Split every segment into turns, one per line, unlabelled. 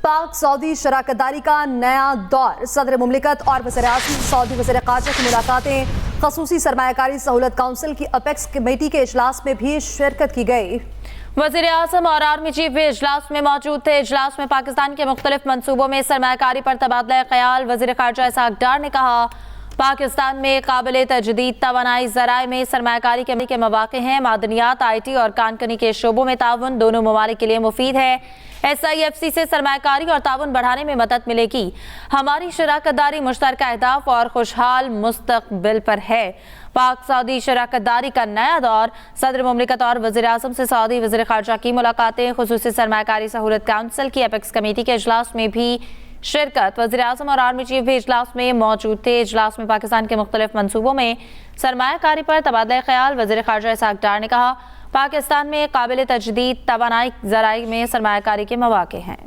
पाक सऊदी शराकत-दारी का नया दौर। सदर मुमलिकत और वज़ीर-ए-आज़म सऊदी वज़ीर ख़ारजा की मुलाकातें। ख़ुसूसी सरमायाकारी सहूलत काउंसिल की अपेक्स कमेटी के इजलास में भी शिरकत की गई।
वज़ीर-ए-आज़म और आर्मी चीफ भी इजलास में मौजूद थे। इजलास में पाकिस्तान के मुख्तलिफ मंसूबों में सरमायाकारी पर तबादला ख्याल। वज़ीर ख़ारजा इसहाक डार ने कहा, पाकिस्तान में काबिल तजदीद तवानाई ज़राए में सरमायाकारी के मौक़े हैं। मादनियात, IT और कानकनी के शोबों में ताउन दोनों ममालिक के लिए मुफीद है। SIFC से सरमायाकारी और ताउन बढ़ाने में मदद मिलेगी। हमारी शराकत-दारी मुश्तरका अहदाफ और खुशहाल मुस्तक़बिल पर है। पाक सऊदी शराकत-दारी का नया दौर। सदर मुमलिकत और वज़ीर-ए-आज़म से सऊदी वज़ीर ख़ारजा की मुलाकातें। ख़ुसूसी सरमायाकारी सहूलत काउंसिल की अपेक्स कमेटी के इजलास में भी शिरकत। वज़ीर-ए-आज़म और आर्मी चीफ भी इजलास में मौजूद थे। इजलास में पाकिस्तान के मुख्तलिफ मंसूबों में सरमायाकारी पर तबादला ख्याल। वज़ीर ख़ारजा इसहाक डार ने कहा, पाकिस्तान में काबिल तजदीद तवानाई ज़राए में सरमायाकारी के मौक़े हैं।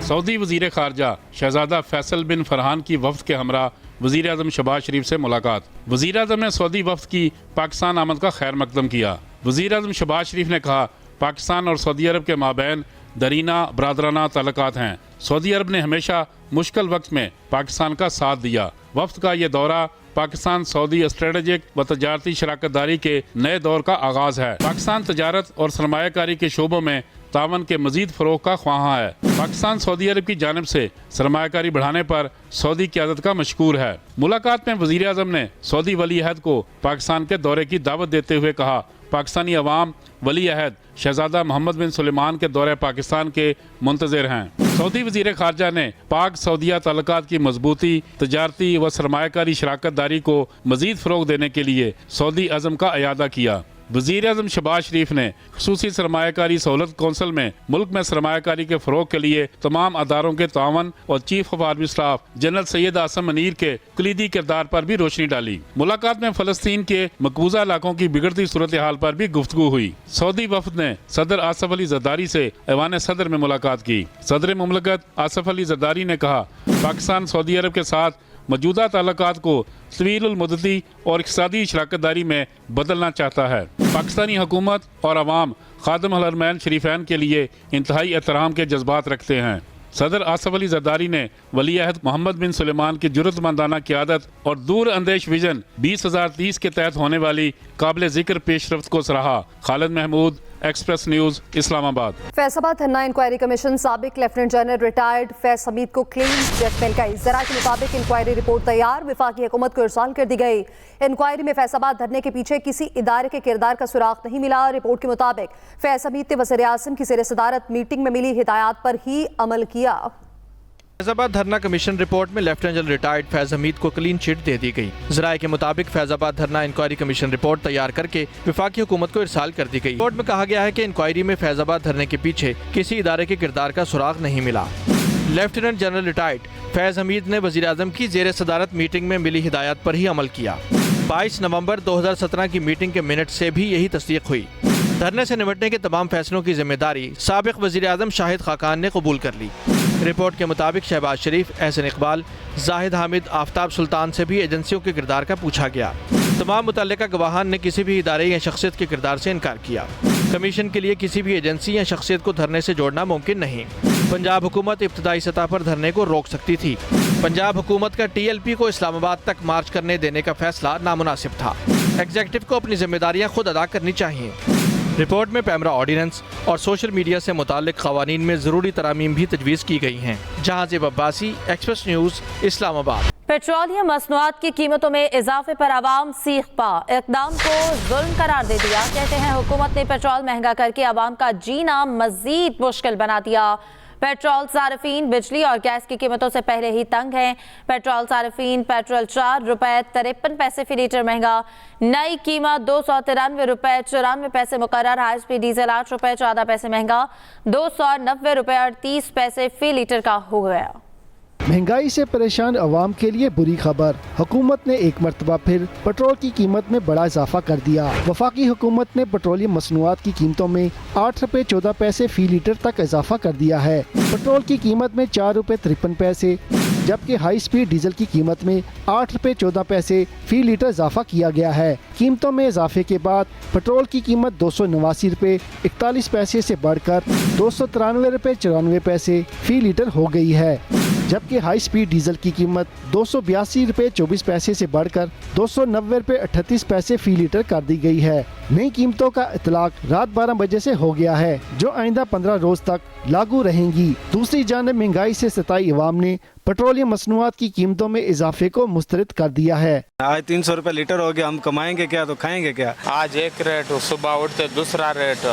सऊदी वज़ीर ख़ारजा शहज़ादा फैसल बिन फरहान की वफ़द के हमरा वज़ीर आज़म शहबाज शरीफ से मुलाकात। वज़ीर आज़म ने सऊदी वफ़द की पाकिस्तान आमद का खैर मकदम किया। वज़ीर आज़म शहबाज शरीफ ने कहा, पाकिस्तान और सऊदी अरब के माबैन दरीना बरादराना ताल्लुकात हैं। सऊदी अरब ने हमेशा मुश्किल वक्त में पाकिस्तान का साथ दिया। वफ़द का ये दौरा पाकिस्तान सऊदी स्ट्रेटेजिक व तजारती शराकत-दारी के नए दौर का आगाज़ है। पाकिस्तान तजारत और सरमायाकारी के शोबों में तावन के मजीद फ़रोग़ का ख्वाहां है। पाकिस्तान सऊदी अरब की जानिब से सरमायाकारी बढ़ाने पर सऊदी क़यादत का मशकूर है। मुलाकात में वज़ीर आज़म ने सऊदी वली अहद को पाकिस्तान के दौरे की दावत देते हुए कहा, पाकिस्तानी अवाम वली अहद शहज़ादा मोहम्मद बिन सुलेमान के दौरे पाकिस्तान के मुंतज़िर हैं। सऊदी वज़ीर ख़ारजा ने पाक सऊदिया ताल्लुकात की मजबूती, तजारती व सरमायाकारी शराकत-दारी को मज़ीद फ़रोग़ देने के लिए सऊदी अज़म का अयादा किया। वज़ीर आज़म शहबाज शरीफ ने ख़ुसूसी सरमायाकारी सहूलत कौंसिल में मुल्क में सरमायाकारी के फ़रोग़ के लिए तमाम अदारों के तावन और chief of army staff general Syed Asim Munir के कलीदी किरदार पर भी रोशनी डाली। मुलाकात में फ़लस्तीन के मकबूजा इलाकों की बिगड़ती सूरत हाल पर भी गुफ्तगू हुई। सऊदी वफ़द ने सदर आसफ अली ज़रदारी से ऐवान सदर में मुलाकात की। सदर मुमलिकत आसफ अली ज़रदारी ने कहा, पाकिस्तान सऊदी अरब के साथ मौजूदा ताल्लुकात को तवील मुद्दती और इक़्तिसादी शराकत-दारी में बदलना चाहता है। पाकिस्तानी हुकूमत और अवाम खादिम अल हरमैन शरीफैन के लिए इंतहाई एहतराम के जज्बात रखते हैं। सदर आसफ अली ज़रदारी ने वली अहद मोहम्मद बिन सुलेमान की जुर्रतमंदाना क़यादत और दूर अंदेश विजन 2030 के तहत होने वाली काबिल ज़िक्र पेशरफ्त को सराहा। Khalid Mahmood, express news, Islamabad.
Faisalabad dharna inquiry commission साबिक lieutenant general retired Faiz Hameed को क्लीन चिट मिल गई। ज़रा के मुताबिक इंक्वायरी रिपोर्ट तैयार वफाकी हुकूमत को इरसाल कर दी गई। इंक्वायरी में फैसलाबाद धरने के पीछे किसी इदारे के किरदार का सुराग नहीं मिला। रिपोर्ट के मुताबिक फैज हमीद ने वज़ीर आज़म की ज़ेर सदारत मीटिंग में मिली हिदायत पर ही अमल किया।
फैजाबाद धरना कमीशन रिपोर्ट में lieutenant general retired Faiz Hameed को क्लीन चिट दे दी गई। ज़राए के मुताबिक फैजाबाद धरना इंक्वायरी कमीशन रिपोर्ट तैयार करके वफाकी हुकूमत को इरसाल कर दी गई। रिपोर्ट में कहा गया है कि इंक्वायरी में फैजाबाद धरने के पीछे किसी इदारे के किरदार का सुराग नहीं मिला। Lieutenant general retired Faiz Hamid ने वज़ीर आज़म की ज़ेर सदारत मीटिंग में मिली हिदायत पर ही अमल किया। 22 नवंबर 2017 की मीटिंग के मिनट से भी यही तस्दीक हुई। धरने से निपटने के तमाम फैसलों की जिम्मेदारी साबिक वज़ीर आज़म शाहिद खाकान ने कबूल कर ली। रिपोर्ट के मुताबिक शहबाज शरीफ, एहसन इकबाल, जाहिद हामिद, आफ्ताब सुल्तान से भी एजेंसियों के किरदार का पूछा गया। तमाम मुतल्लिका गवाहान ने किसी भी इदारे या शख्सियत के किरदार से इनकार किया। कमीशन के लिए किसी भी एजेंसी या शख्सियत को धरने से जोड़ना मुमकिन नहीं। पंजाब हुकूमत इब्तदाई सतह पर धरने को रोक सकती थी। पंजाब हुकूमत का TLP को इस्लामाबाद तक मार्च करने देने का फैसला नामुनासिब था। एग्जीक्यूटिव को अपनी जिम्मेदारियां खुद अदा करनी चाहिए। रिपोर्ट में पैमरा ऑर्डिनेंस और सोशल मीडिया से मुताल्लिक क़वानीन में ज़रूरी तरामीम भी तजवीज़ की गई हैं। Jahanzeb Abbasi, express news, Islamabad.
Petroleum मसनूआत की कीमतों में इजाफे पर आवाम सीख पा इक़दाम को जुल्म करार दे दिया। कहते हैं हुकूमत ने पेट्रोल महंगा करके आवाम का जीना मजीद मुश्किल बना दिया। पेट्रोल सार्फिन बिजली और गैस की कीमतों से पहले ही तंग हैं। पेट्रोल सार्फिन पेट्रोल 4 रुपए 53 पैसे फी लीटर महंगा। नई कीमत 293 रुपए 94 पैसे मुकर्रर। हाई स्पीड डीजल 8 रुपए 14 पैसे महंगा 290 रुपए 38 पैसे फी लीटर का हो गया।
महंगाई से परेशान अवाम के लिए बुरी खबर। हुकूमत ने एक मरतबा फिर पेट्रोल की कीमत में बड़ा इजाफा कर दिया। वफाकी हुकूमत ने पेट्रोलियम मसनूआत की कीमतों में 8 रुपए 14 पैसे फी लीटर तक इजाफा कर दिया है। पेट्रोल की कीमत में 4 रुपए 53 पैसे, जबकि हाई स्पीड डीजल की कीमत में 8 रुपए 14 पैसे फी लीटर इजाफा किया गया है। कीमतों में इजाफे के बाद पेट्रोल की कीमत 289 रुपए 41 पैसे से बढ़कर 293 रुपए 94 पैसे फी लीटर हो गई है, जबकि हाई स्पीड डीजल की कीमत 282 रुपए 24 पैसे से बढ़कर 290 रुपए 38 पैसे फी लीटर कर दी गई है। नई कीमतों का इतलाक रात 12 बजे से हो गया है, जो आइंदा 15 रोज तक लागू रहेंगी। दूसरी जानब महंगाई से सताई अवाम ने पेट्रोलियम मसनूआत की कीमतों में इजाफे को मुस्तरद कर दिया है।
आज 300 रुपए लीटर हो गया, हम कमाएंगे क्या तो खाएंगे क्या।
आज एक रेट, सुबह उठते दूसरा रेट,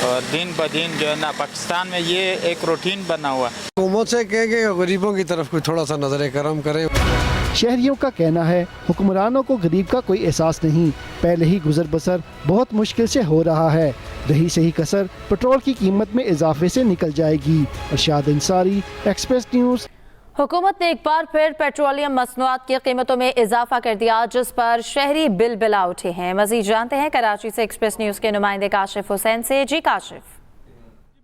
और दिन ब दिन जो है ना पाकिस्तान में ये एक रूटीन बना हुआ है।
हुकूमत से कहेंगे गरीबों की तरफ कोई थोड़ा सा नजर करम करें।
शहरियों का कहना है हुक्मरानों को गरीब का कोई एहसास नहीं, पहले ही गुजर बसर बहुत मुश्किल से हो रहा है, रही सही कसर पेट्रोल की कीमत में इजाफे से निकल जाएगी। Arshad Ansari, express news.
हुकूमत ने एक बार फिर पेट्रोलियम मसनूआत की कीमतों में इजाफा कर दिया, जिस पर शहरी बिलबिला उठे हैं। मजीद जानते हैं कराची से एक्सप्रेस न्यूज़ के नुमाइंदे काशिफ हुसैन से। जी काशिफ।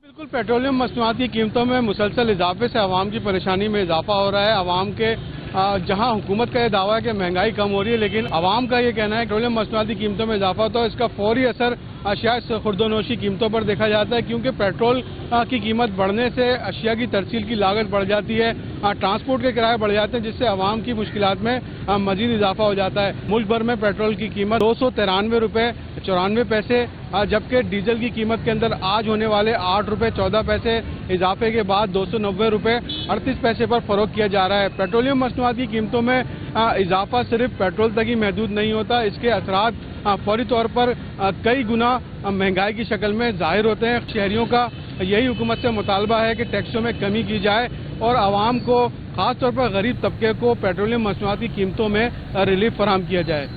बिल्कुल, पेट्रोलियम मसनूआत की कीमतों में मुसलसल इजाफे से आवाम की परेशानी में इजाफा हो रहा है। आवाम के जहां हुकूमत का ये दावा है कि महंगाई कम हो रही है, लेकिन आवाम का ये कहना है कि पेट्रोलियम मसनूआत की कीमतों में इजाफा तो इसका फौरी असर शायद खुर्दोनोशी कीमतों पर देखा जाता है, क्योंकि पेट्रोल की कीमत बढ़ने से अशिया की तरसील की लागत बढ़ जाती है, ट्रांसपोर्ट के किराए बढ़ जाते हैं, जिससे आवाम की मुश्किलात में मजीद इजाफा हो जाता है। मुल्क भर में पेट्रोल की कीमत 293 रुपए 94 पैसे, जबकि डीजल की कीमत के अंदर आज होने वाले 8 रुपए 14 पैसे इजाफे के बाद 290 रुपए 38 पैसे पर फरोख्त किया जा रहा है। पेट्रोलियम मसनूआत की कीमतों में इजाफा सिर्फ पेट्रोल तक ही महदूद नहीं होता, इसके असरात फौरी तौर पर कई गुना महंगाई की शक्ल में जाहिर होते हैं। शहरियों का यही हुकूमत से मुतालबा है कि टैक्सों में कमी की जाए और आवाम को, खास तौर पर गरीब तबके को पेट्रोलियम मसनूआत की कीमतों में रिलीफ फराहम किया जाए।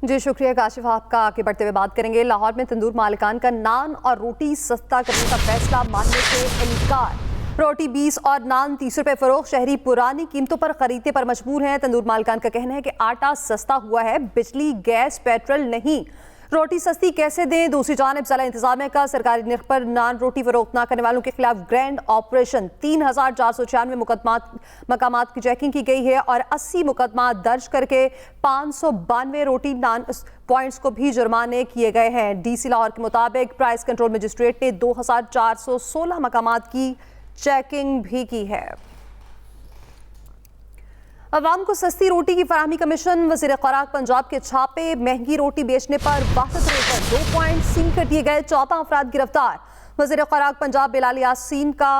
जी शुक्रिया काशिफ, आपका आगे बढ़ते हुए बात करेंगे। लाहौर में तंदूर मालिकान का नान और रोटी सस्ता करने का फैसला मानने से इनकार। रोटी 20 और नान 30 रुपए फरोख्त। शहरी पुरानी कीमतों पर खरीदने पर मजबूर हैं। तंदूर मालिकान का कहना है कि आटा सस्ता हुआ है, बिजली गैस पेट्रोल नहीं। रोटी सस्ती कैसे दें? दूसरी जानिब जिला इंतजामिया का सरकारी निर्ख पर नान रोटी फरोख्त न करने वालों के खिलाफ ग्रैंड ऑपरेशन। 3496 मकामात की चेकिंग की गई है और 80 मुकदमा दर्ज करके 592 रोटी नान पॉइंट्स को भी जुर्माने किए गए हैं। DC लाहौर के मुताबिक प्राइस कंट्रोल मजिस्ट्रेट ने 2416 मकामात की चेकिंग भी की है। अवाम को सस्ती रोटी की फराहमी का मिशन। वज़ीर खुराक पंजाब के छापे। महंगी रोटी बेचने पर वाहिद रेट पर 2 पॉइंट सील कर दिए गए। 14 अफराद गिरफ्तार। वज़ीर खुराक पंजाब बिलाल यासीन का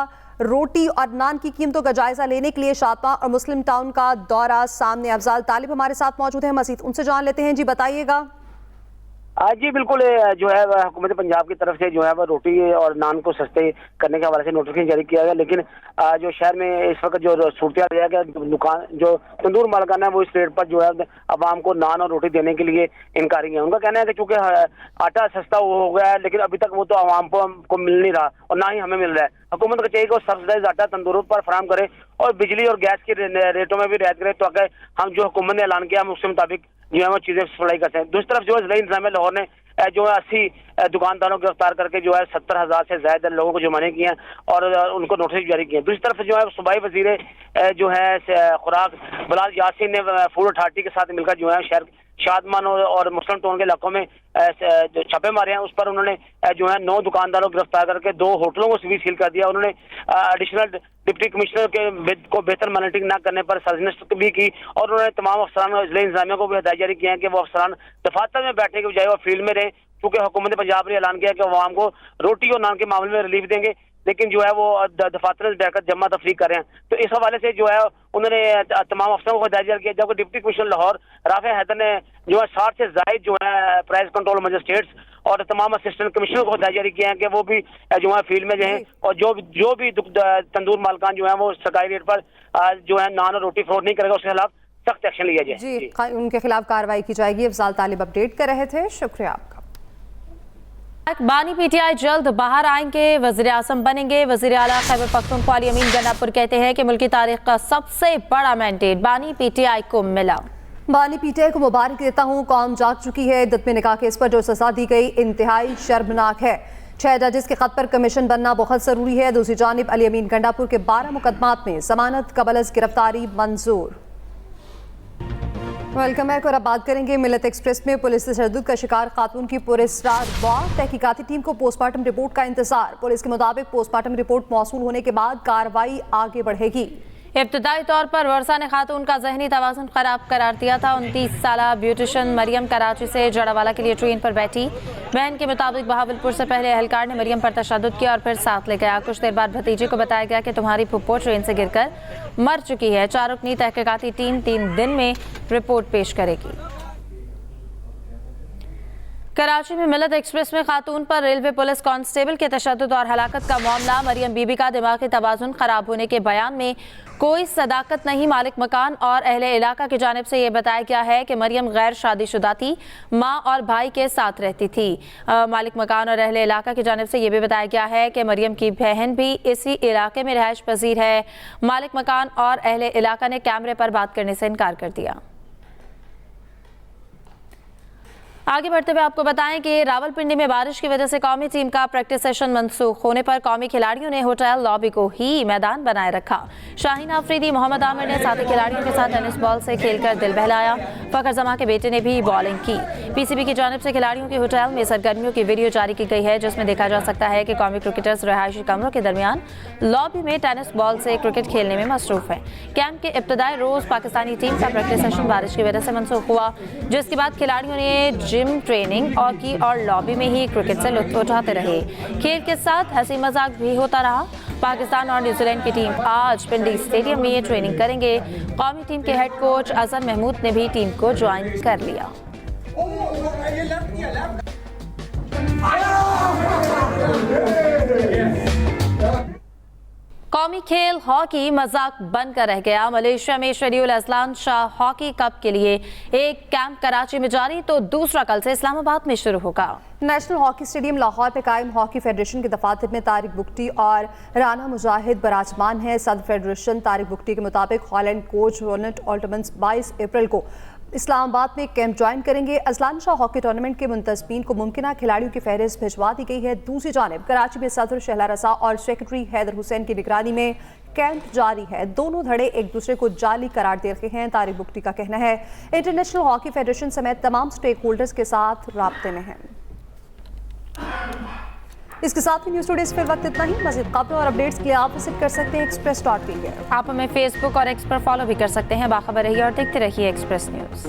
रोटी और नान की कीमतों का जायजा लेने के लिए शादमा और मुस्लिम टाउन का दौरा। सामने अफजाल तालिब हमारे साथ मौजूद हैं, मजीद उनसे जान लेते हैं। जी बताइएगा।
जी बिल्कुल, जो है हुकूमत पंजाब की तरफ से जो है वह रोटी और नान को सस्ते करने के हवाले से नोटिफिकेशन जारी किया गया, लेकिन जो शहर में इस वक्त जो सूरत हाल है कि दुकान जो तंदूर मालिकान है वो इस रेट पर जो है आवाम को नान और रोटी देने के लिए इनकारी है। उनका कहना है कि चूंकि आटा सस्ता हो गया है, लेकिन अभी तक वो तो आवाम को मिल नहीं रहा और ना ही हमें मिल रहा है। हुकूमत को चाहिए कि वो सब्सिडाइज आटा तंदूरों पर फराहम करे और बिजली और गैस के रेटों में भी रियायत करे, तो अगर हम जो हुकूमत ने ऐलान किया हम उसके मुताबिक जो है वो चीजें सप्लाई करते हैं। दूसरी तरफ जो है जिला इंतजामिया लाहौर ने जो है 80 दुकानदारों को गिरफ्तार करके जो है 70,000 से ज्यादा लोगों को जुर्माने किए और उनको नोटिस जारी किए। दूसरी तरफ जो है सूबाई वजीर जो है खुराक बिलाल यासीन ने फूड अथॉरिटी के साथ मिलकर जो है शहर शादमान और मुस्लिम टाउन के इलाकों में जो छापे मारे हैं, उस पर उन्होंने जो है 9 दुकानदारों को गिरफ्तार करके 2 होटलों को भी सील कर दिया। उन्होंने एडिशनल डिप्टी कमिश्नर को बेहतर मॉनिटरिंग न करने पर साजिश भी की और उन्होंने तमाम अफसरान जिले इंतजामिया को भी हिदायत जारी किए हैं कि वो अफसरान दफातर में बैठने के बजाय वो फील्ड में रहें, क्योंकि हुकूमत पंजाब ने ऐलान किया कि आवाम को रोटी और नान के मामले में रिलीफ देंगे, लेकिन जो है वो दफातर में बैठकर जमा तफरीक कर रहे हैं। तो इस हवाले से जो है उन्होंने तमाम अफसरों को हिदायत जारी किया, जबकि डिप्टी कमिश्नर लाहौर राफे हैदर ने जो है 60 से ज्यादा जो है प्राइस कंट्रोल मजिस्ट्रेट्स और तमाम असिस्टेंट कमिश्नर को हिदायत जारी किया है कि वो भी जो है फील्ड में रहें और जो भी तंदूर मालिकान जो है वो सरकारी रेट पर जो है नान और रोटी फरोख्त नहीं करेगा उसके खिलाफ सख्त एक्शन लिया जाए।
जी, उनके खिलाफ कार्रवाई की जाएगी। अफजाल तालिब अपडेट कर रहे थे, शुक्रिया आपका।
बानी PTI जल्द बाहर आएंगे, वज़ीर आज़म बनेंगे। वज़ीर आला खैबर पख्तूनख्वा अली अमीन गन्नापुर कहते हैं कि मुल्की तारीख का सबसे बड़ा मैंडेट बानी PTI को मिला।
बानी PTI को मुबारक देता हूँ, कौम जाग चुकी है। इद्दत में निकाह केस पर जो सजा दी गई इंतहाई शर्मनाक है। 6 जजेस के खत पर कमीशन बनना बहुत ज़रूरी है। दूसरी जानिब अली अमीन गंडापुर के 12 मुकदमात में जमानत कबल गिरफ्तारी मंजूर। वेलकम बैक और अब बात करेंगे मिलत एक्सप्रेस में पुलिस तशद्दुद का शिकार खातून की पुरस्कार मौत। तहकीकाती टीम को पोस्टमार्टम रिपोर्ट का इंतजार। पुलिस के मुताबिक पोस्टमार्टम रिपोर्ट मौसूल होने के बाद कार्रवाई आगे बढ़ेगी।
इब्तदाई तौर पर वर्षा ने खातून का जहनी तवाज़ुन खराब करार दिया था। 29 साला ब्यूटिशियन मरियम कराची से जड़ावाला के लिए ट्रेन पर बैठी। बहन के मुताबिक बहावलपुर से पहले एहलकार ने मरियम पर तशद्दुद किया और फिर साथ ले गया। कुछ देर बाद भतीजे को बताया गया कि तुम्हारी फुप्पो ट्रेन से गिरकर मर चुकी है। 4 रुकनी तहकीकाती टीम 3 दिन में रिपोर्ट पेश करेगी। कराची में मिलत एक्सप्रेस में खातून पर रेलवे पुलिस कांस्टेबल के तशद्दुद और हलाकत का मामला। मरियम बीबी का दिमागी तवाज़ुन खराब होने के बयान में कोई सदाकत नहीं। मालिक मकान और अहले इलाका की जानिब से ये बताया गया है कि मरियम गैर शादीशुदा थी, माँ और भाई के साथ रहती थी। मालिक मकान और अहले इलाका की जानिब से ये भी बताया गया है कि मरियम की बहन भी इसी इलाके में रिहाइश पजीर है। मालिक मकान और अहले इलाका ने कैमरे पर बात करने से इनकार कर दिया। आगे बढ़ते हुए आपको बताएं कि रावलपिंडी में बारिश की वजह से कौमी टीम का प्रैक्टिस सेशन मंसूख होने पर कौमी खिलाड़ियों ने होटल लॉबी को ही मैदान बनाए रखा। शाहीन आफरीदी, मोहम्मद आमिर ने साथी खिलाड़ियों के साथ टेनिस बॉल से खेलकर दिल बहलाया। फखर जमा के बेटे ने भी बॉलिंग की। पीसीबी की जानिब से खिलाड़ियों के होटल में सरगर्मियों की वीडियो जारी की गई है, जिसमें देखा जा सकता है कि कौमी क्रिकेटर्स रहायशी कमरों के दरमियान लॉबी में टेनिस बॉल से क्रिकेट खेलने में मसरूफ है। कैंप के इब्तदाई रोज पाकिस्तानी टीम का प्रैक्टिस सेशन बारिश की वजह से मनसूख हुआ, जिसके बाद खिलाड़ियों ने जिम ट्रेनिंग और लॉबी में ही क्रिकेट से लुत्फ उठाते रहे। खेल के साथ हंसी मजाक भी होता रहा। पाकिस्तान और न्यूजीलैंड की टीम आज पिंडी स्टेडियम में ट्रेनिंग करेंगे। कौमी टीम के हेड कोच अजहर महमूद ने भी टीम को ज्वाइन कर लिया। कौमी खेल हॉकी मजाक बनकर रह गया। मलेशिया में schedule Azlan Shah hockey cup के लिए एक कैंप कराची में जारी, तो दूसरा कल से इस्लामाबाद में शुरू होगा।
नेशनल हॉकी स्टेडियम लाहौर में कायम हॉकी फेडरेशन के दफातर में तारिक बुगटी और राना मुजाहिद बराजमान है। सदर फेडरेशन तारिक बुगटी के मुताबिक हॉलैंड कोच रोनेट ऑल्टमन्स 22 अप्रैल को इस्लामाबाद में कैंप ज्वाइन करेंगे। अजलान शाह हॉकी टूर्नामेंट के मुंतजमीन को मुमकिन खिलाड़ियों की फहरिस्त भिजवा दी गई है। दूसरी जानिब कराची में सदर शहला रसा और सेक्रेटरी हैदर हुसैन की निगरानी में कैंप जारी है। दोनों धड़े एक दूसरे को जाली करार दे रहे हैं। तारिक बुगटी का कहना है इंटरनेशनल हॉकी फेडरेशन समेत तमाम स्टेक होल्डर्स के साथ राब्ते में हैं। इसके साथ ही न्यूज़ टुडे इस वक्त इतना ही। मज़ीद खबरों और अपडेट्स के लिए आप विजिट कर सकते हैं express.tv।
आप हमें फेसबुक और एक्स पर फॉलो भी कर सकते हैं। बाखबर रहिए और देखते रहिए एक्सप्रेस न्यूज़।